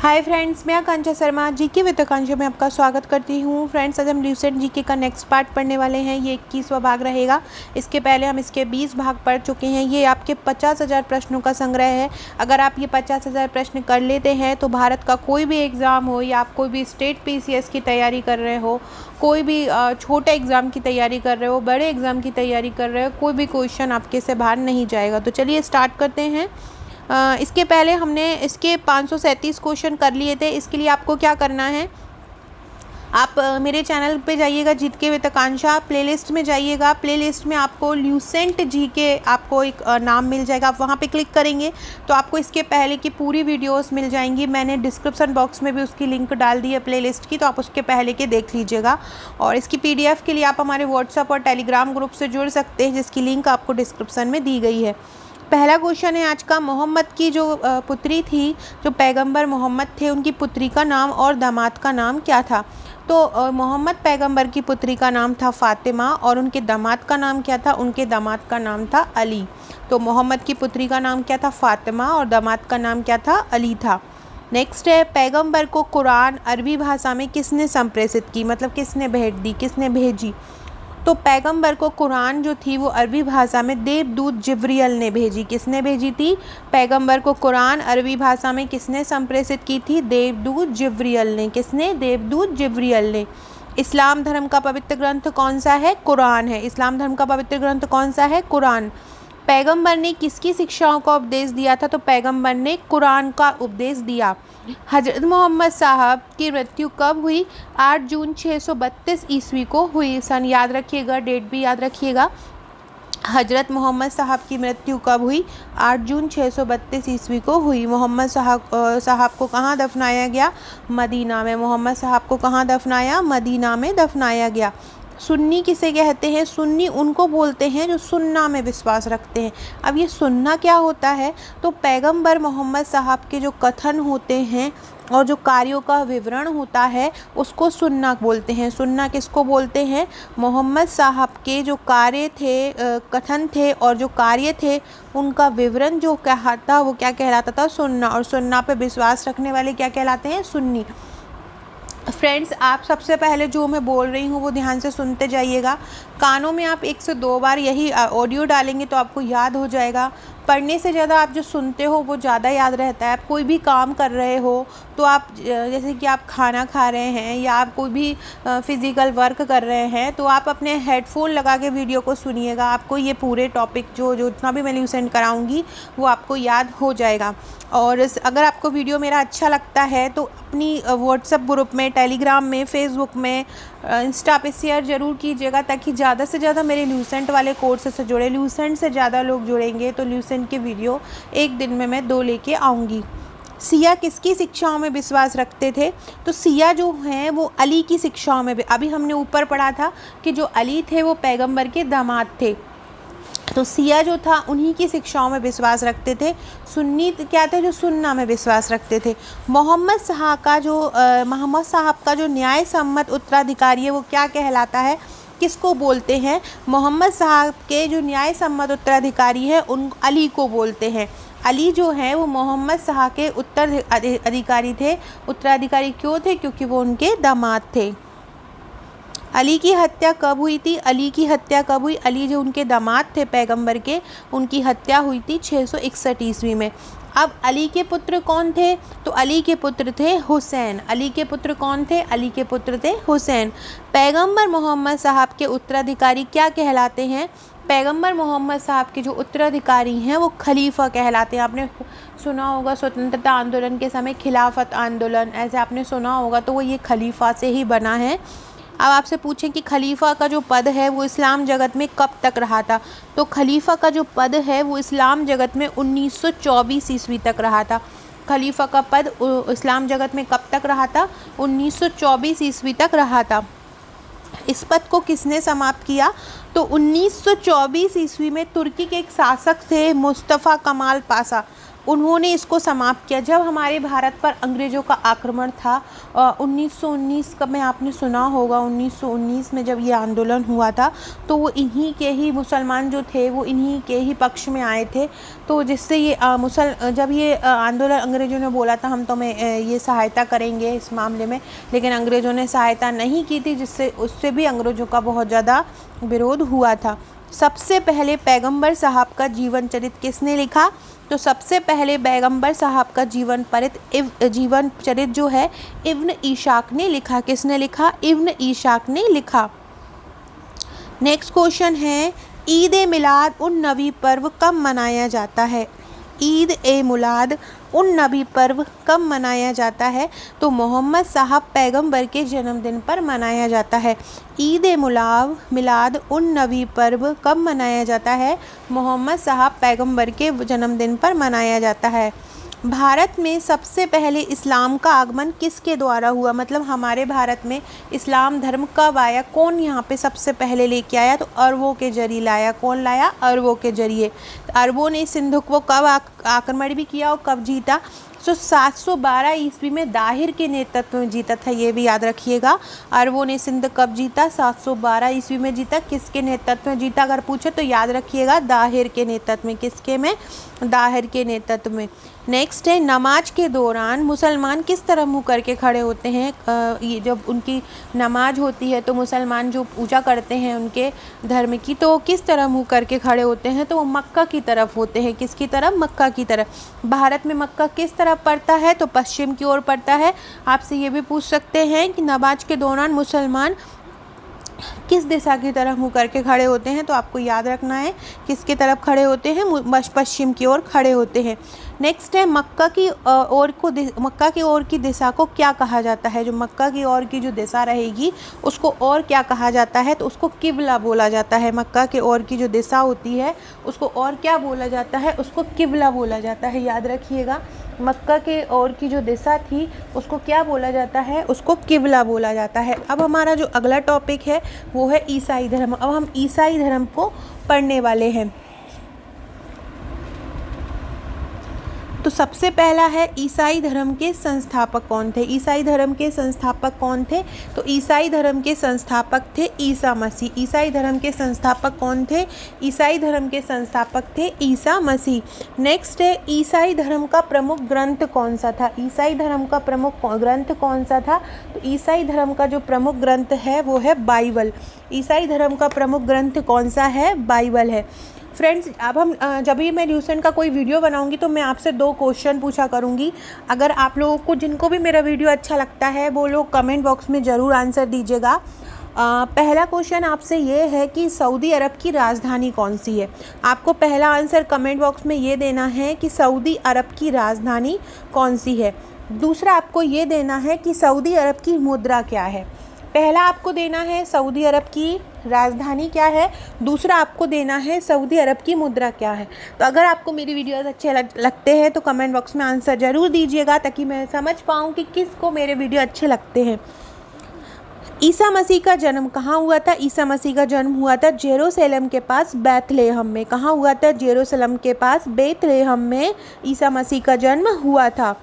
Hi friends, मैं आकांक्षा Sharma GK with आकांक्षा में आपका स्वागत करती हूँ। फ्रेंड्स, आज हम रिसेंट जीके का नेक्स्ट पार्ट पढ़ने वाले हैं। ये 21वां भाग रहेगा। इसके पहले हम इसके 20 भाग पढ़ चुके हैं। ये आपके 50,000 प्रश्नों का संग्रह है। अगर आप ये 50,000 प्रश्न कर लेते हैं तो भारत का कोई भी एग्ज़ाम हो या आप कोई भी स्टेट PCS की तैयारी कर रहे हो, कोई भी छोटे एग्ज़ाम की तैयारी कर रहे हो, बड़े एग्ज़ाम की तैयारी कर रहे हो, कोई भी क्वेश्चन आपके से बाहर नहीं जाएगा। तो चलिए स्टार्ट करते हैं। इसके पहले हमने इसके 537 क्वेश्चन कर लिए थे। इसके लिए आपको क्या करना है, आप मेरे चैनल पे जाइएगा, जीके विद आकांक्षा, प्लेलिस्ट में जाइएगा। प्लेलिस्ट में आपको ल्यूसेंट जीके आपको एक नाम मिल जाएगा। आप वहाँ पे क्लिक करेंगे तो आपको इसके पहले की पूरी वीडियोस मिल जाएंगी। मैंने डिस्क्रिप्शन बॉक्स में भी उसकी लिंक डाल दी है प्लेलिस्ट की, तो आप उसके पहले के देख लीजिएगा। और इसकी PDF के लिए आप हमारे व्हाट्सएप और टेलीग्राम ग्रुप से जुड़ सकते हैं, जिसकी लिंक आपको डिस्क्रिप्शन में दी गई है। पहला क्वेश्चन है आज का, मोहम्मद की जो पुत्री थी, जो पैगंबर मोहम्मद थे, उनकी पुत्री का नाम और दामाद का नाम क्या था? तो मोहम्मद पैगंबर की पुत्री का नाम था फ़ातिमा और उनके दामाद का नाम क्या था? उनके दामाद का नाम था अली। तो मोहम्मद की पुत्री का नाम क्या था? फ़ातिमा, और दामाद का नाम क्या था? अली था। नेक्स्ट है, पैगंबर को कुरान अरबी भाषा में किसने संप्रेषित की, मतलब किसने भेज दी, किसने भेजी? तो पैगंबर को कुरान जो थी वो अरबी भाषा में देवदूत जिब्रियल ने भेजी। किसने भेजी थी? पैगंबर को कुरान अरबी भाषा में किसने संप्रेषित की थी? देवदूत जिब्रियल ने। किसने? देवदूत जिब्रियल ने। इस्लाम धर्म का पवित्र ग्रंथ कौन सा है? कुरान है। इस्लाम धर्म का पवित्र ग्रंथ कौन सा है? कुरान। पैगंबर ने किसकी शिक्षाओं का उपदेश दिया था? तो पैगंबर ने कुरान का उपदेश दिया। हज़रत मोहम्मद साहब की मृत्यु कब हुई? 8 जून 632 ईस्वी को हुई। सन याद रखिएगा, डेट भी याद रखिएगा। हज़रत मोहम्मद साहब की मृत्यु कब हुई? 8 जून 632 ईस्वी को हुई। मोहम्मद साहब को कहाँ दफनाया गया? मदीना में। मोहम्मद साहब को कहाँ दफनाया? मदीना में दफनाया गया। सुन्नी किसे कहते हैं? सुन्नी उनको बोलते हैं जो सुन्ना में विश्वास रखते हैं। अब ये सुन्ना क्या होता है? तो पैगंबर मोहम्मद साहब के जो कथन होते हैं और जो कार्यों का विवरण होता है उसको सुन्ना बोलते हैं। सुन्ना किसको बोलते हैं? मोहम्मद साहब के जो कार्य थे, कथन थे और जो कार्य थे, उनका विवरण जो कहता वो क्या कहलाता था? सुन्ना। और सुन्ना पे विश्वास रखने वाले क्या कहलाते हैं? सुन्नी। फ्रेंड्स, आप सबसे पहले जो मैं बोल रही हूँ वो ध्यान से सुनते जाइएगा। कानों में आप 1 से 2 बार यही ऑडियो डालेंगे तो आपको याद हो जाएगा। पढ़ने से ज़्यादा आप जो सुनते हो वो ज़्यादा याद रहता है। आप कोई भी काम कर रहे हो तो आप जैसे कि आप खाना खा रहे हैं या आप कोई भी फिज़िकल वर्क कर रहे हैं तो आप अपने हेडफोन लगा के वीडियो को सुनिएगा। आपको ये पूरे टॉपिक जो जितना भी मैं ल्यूसेंट कराऊंगी वो आपको याद हो जाएगा। और अगर आपको वीडियो मेरा अच्छा लगता है तो अपनी व्हाट्सएप ग्रुप में, टेलीग्राम में, फेसबुक में, इंस्टा पे शेयर ज़रूर कीजिएगा, ताकि ज़्यादा से ज़्यादा मेरे ल्यूसेंट वाले कोर्स से जुड़े। ल्यूसेंट से ज़्यादा लोग जुड़ेंगे तो ल्यूसेंट की वीडियो एक दिन में मैं 2 लेके आऊँगी। सिया किसकी शिक्षाओं में विश्वास रखते थे? तो सिया जो हैं वो अली की शिक्षाओं में। अभी हमने ऊपर पढ़ा था कि जो अली थे वो पैगंबर के दामाद थे, तो सिया जो था उन्हीं की शिक्षाओं में विश्वास रखते थे। सुन्नी क्या थे? जो सुन्ना में विश्वास रखते थे। मोहम्मद साहब का जो न्याय सम्मत उत्तराधिकारी है वो क्या कहलाता है? किसको बोलते हैं? मोहम्मद साहब के जो न्याय सम्मत उत्तराधिकारी है उन अली को बोलते हैं। अली जो है वो मोहम्मद साहब के उत्तराधिकारी थे। उत्तराधिकारी क्यों थे? क्योंकि वो उनके दामाद थे। अली की हत्या कब हुई थी? अली की हत्या कब हुई? अली जो उनके दामाद थे पैगंबर के, उनकी हत्या हुई थी 661 ईस्वी में। अब अली के पुत्र कौन थे? तो अली के पुत्र थे हुसैन। अली के पुत्र कौन थे? अली के पुत्र थे हुसैन। पैगंबर मोहम्मद साहब के उत्तराधिकारी क्या कहलाते हैं? पैगंबर मोहम्मद साहब के जो उत्तराधिकारी हैं वो खलीफा कहलाते हैं। आपने सुना होगा स्वतंत्रता आंदोलन के समय खिलाफत आंदोलन, ऐसे आपने सुना होगा, तो वो ये खलीफा से ही बना है। अब आपसे पूछें कि खलीफा का जो पद है वो इस्लाम जगत में कब तक रहा था? तो खलीफा का जो पद है वो इस्लाम जगत में 1924 ईस्वी तक रहा था। खलीफा का पद इस्लाम जगत में कब तक रहा था? 1924 ईस्वी तक रहा था। इस पद को किसने समाप्त किया? तो 1924 ईस्वी में तुर्की के एक शासक थे मुस्तफ़ा कमाल पाशा। उन्होंने इसको समाप्त किया। जब हमारे भारत पर अंग्रेज़ों का आक्रमण था 1919 का, में आपने सुना होगा 1919 में जब ये आंदोलन हुआ था, तो वो इन्हीं के ही मुसलमान जो थे वो इन्हीं के ही पक्ष में आए थे। तो जिससे ये जब ये आंदोलन अंग्रेज़ों ने बोला था हम तुम्हें ये सहायता करेंगे इस मामले में, लेकिन अंग्रेज़ों ने सहायता नहीं की थी, जिससे उससे भी अंग्रेज़ों का बहुत ज़्यादा विरोध हुआ था। सबसे पहले पैगंबर साहब का जीवन चरित्र किसने लिखा? तो सबसे पहले पैगंबर साहब का जीवन चरित्र जो है इब्न ईशाक ने लिखा। किसने लिखा? इब्न ईशाक ने लिखा। नेक्स्ट क्वेश्चन है, ईद ए मिलाद उन नबी पर्व कब मनाया जाता है? ईद ए मिलाद उन नबी पर्व कब मनाया जाता है? तो मोहम्मद साहब पैगंबर के जन्मदिन पर मनाया जाता है। ईद ए मिलाद उन नबी पर्व कब मनाया जाता है? मोहम्मद साहब पैगंबर के जन्मदिन पर मनाया जाता है। भारत में सबसे पहले इस्लाम का आगमन किसके द्वारा हुआ? मतलब हमारे भारत में इस्लाम धर्म कब आया? कौन यहाँ पे सबसे पहले लेके आया? तो अरबों के जरिए लाया। कौन लाया? अरबों के जरिए। तो अरबों ने सिंधु को कब आक्रमण भी किया और कब जीता? तो 712 ईस्वी में दाहिर के नेतृत्व में जीता था, ये भी याद रखिएगा। अरबों ने सिंध कब जीता? 712 ईस्वी में जीता। किसके नेतृत्व में जीता अगर पूछे तो याद रखिएगा दाहिर के नेतृत्व में। किसके में? दाहिर के नेतृत्व में। नेक्स्ट है, नमाज के दौरान मुसलमान किस तरह मुँह करके खड़े होते हैं? ये जब उनकी नमाज होती है तो मुसलमान जो पूजा करते हैं उनके धर्म की, तो किस तरह मुँह करके खड़े होते हैं? तो वो मक्का की तरफ होते हैं। किसकी तरफ? मक्का की तरफ। भारत में मक्का किस तरफ पड़ता है? तो पश्चिम की ओर पड़ता है। आपसे ये भी पूछ सकते हैं कि नमाज के दौरान मुसलमान किस दिशा की तरफ मुँह करके खड़े होते हैं? तो आपको याद रखना है किसकी तरफ खड़े होते हैं? पश्चिम की ओर खड़े होते हैं। नेक्स्ट है, मक्का की ओर की दिशा को क्या कहा जाता है? जो मक्का की ओर की जो दिशा रहेगी उसको और क्या कहा जाता है? तो उसको किबला बोला जाता है। मक्का के ओर की जो दिशा होती है उसको और क्या बोला जाता है? उसको किबला बोला जाता है। याद रखिएगा, मक्का के ओर की जो दिशा थी उसको क्या बोला जाता है? उसको किबला बोला जाता है। अब हमारा जो अगला टॉपिक है वो है ईसाई धर्म। अब हम ईसाई धर्म को पढ़ने वाले हैं। तो सबसे पहला है, ईसाई धर्म के संस्थापक कौन थे? ईसाई धर्म के संस्थापक कौन थे? तो ईसाई धर्म के संस्थापक थे ईसा मसीह। ईसाई धर्म के संस्थापक कौन थे? ईसाई धर्म के संस्थापक थे ईसा मसीह। नेक्स्ट है, ईसाई धर्म का प्रमुख ग्रंथ कौन सा था? ईसाई धर्म का प्रमुख ग्रंथ कौन सा था? तो ईसाई धर्म का जो प्रमुख ग्रंथ है वो है बाइबल। ईसाई धर्म का प्रमुख ग्रंथ कौन सा है? बाइबल है। फ्रेंड्स, अब हम जब भी मैं ल्यूसेंट का कोई वीडियो बनाऊंगी तो मैं आपसे 2 क्वेश्चन पूछा करूंगी। अगर आप लोगों को जिनको भी मेरा वीडियो अच्छा लगता है वो लोग कमेंट बॉक्स में ज़रूर आंसर दीजिएगा। पहला क्वेश्चन आपसे ये है कि सऊदी अरब की राजधानी कौन सी है? आपको पहला आंसर कमेंट बॉक्स में ये देना है कि सऊदी अरब की राजधानी कौन सी है। दूसरा आपको ये देना है कि सऊदी अरब की मुद्रा क्या है। पहला आपको देना है सऊदी अरब की राजधानी क्या है, दूसरा आपको देना है सऊदी अरब की मुद्रा क्या है। तो अगर आपको मेरी वीडियोस अच्छे लगते हैं तो कमेंट बॉक्स में आंसर ज़रूर दीजिएगा ताकि मैं समझ पाऊँ कि किसको मेरे वीडियो अच्छे लगते हैं। ईसा मसीह का जन्म कहाँ हुआ था? ईसा मसीह का जन्म हुआ था जेरूसलम के पास बैतलेहम में। कहाँ हुआ था? जेरूसलम के पास बैतलेहम में ईसा मसीह का जन्म हुआ था।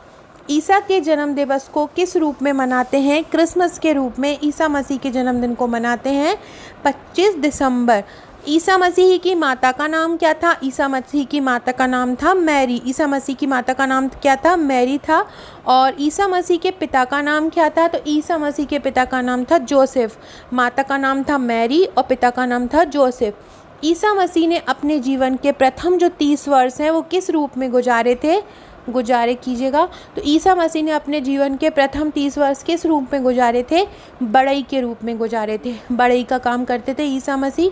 ईसा के जन्म दिवस को किस रूप में मनाते हैं? क्रिसमस के रूप में ईसा मसीह के जन्मदिन को मनाते हैं 25 दिसंबर। ईसा मसीह की माता का नाम क्या था? ईसा मसीह की माता का नाम था मैरी। ईसा मसीह की माता का नाम क्या था? मैरी था। और ईसा मसीह के पिता का नाम क्या था? तो ईसा मसीह के पिता का नाम था जोसेफ। माता का नाम था मैरी और पिता का नाम था जोसेफ। ईसा मसीह ने अपने जीवन के प्रथम जो 30 वर्ष हैं वो किस रूप में गुजारे थे? कीजिएगा। तो ईसा मसीह ने अपने जीवन के प्रथम 30 वर्ष किस रूप में गुजारे थे? बढ़ई के रूप में गुजारे थे। बढ़ई का काम करते थे ईसा मसीह।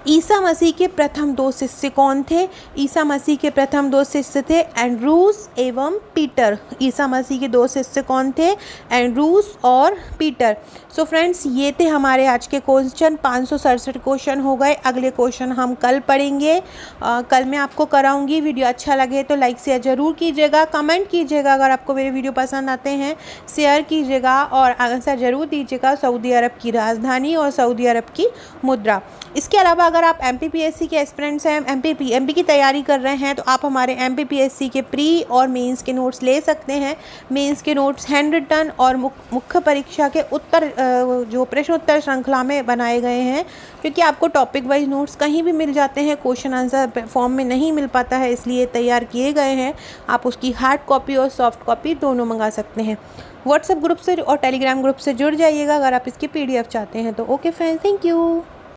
ईसा मसीह के प्रथम 2 शिष्य कौन थे? ईसा मसीह के प्रथम 2 शिष्य थे एंड्रूस एवं पीटर। ईसा मसीह के 2 शिष्य कौन थे? एंड्रूस और पीटर। सो फ्रेंड्स, ये थे हमारे आज के क्वेश्चन। 567 क्वेश्चन हो गए। अगले क्वेश्चन हम कल पढ़ेंगे। कल मैं आपको कराऊंगी। वीडियो अच्छा लगे तो लाइक शेयर ज़रूर कीजिएगा, कमेंट कीजिएगा। अगर आपको मेरे वीडियो पसंद आते हैं शेयर कीजिएगा और आंसर ज़रूर दीजिएगा सऊदी अरब की राजधानी और सऊदी अरब की मुद्रा। इसके अलावा अलावा अगर आप MPPSC के एस्पिरेंट्स हैं, MP की तैयारी कर रहे हैं, तो आप हमारे MPPSC के प्री और मेंस के नोट्स ले सकते हैं। मेंस के नोट्स हैंड रिटन और मुख्य परीक्षा के उत्तर जो प्रश्न उत्तर श्रृंखला में बनाए गए हैं, क्योंकि आपको टॉपिक वाइज नोट्स कहीं भी मिल जाते हैं, क्वेश्चन आंसर फॉर्म में नहीं मिल पाता है, इसलिए तैयार किए गए हैं। आप उसकी हार्ड कॉपी और सॉफ्ट कॉपी दोनों मंगा सकते हैं। व्हाट्सएप ग्रुप से और टेलीग्राम ग्रुप से जुड़ जाइएगा अगर आप इसकी PDF चाहते हैं तो। Okay friends, thank you.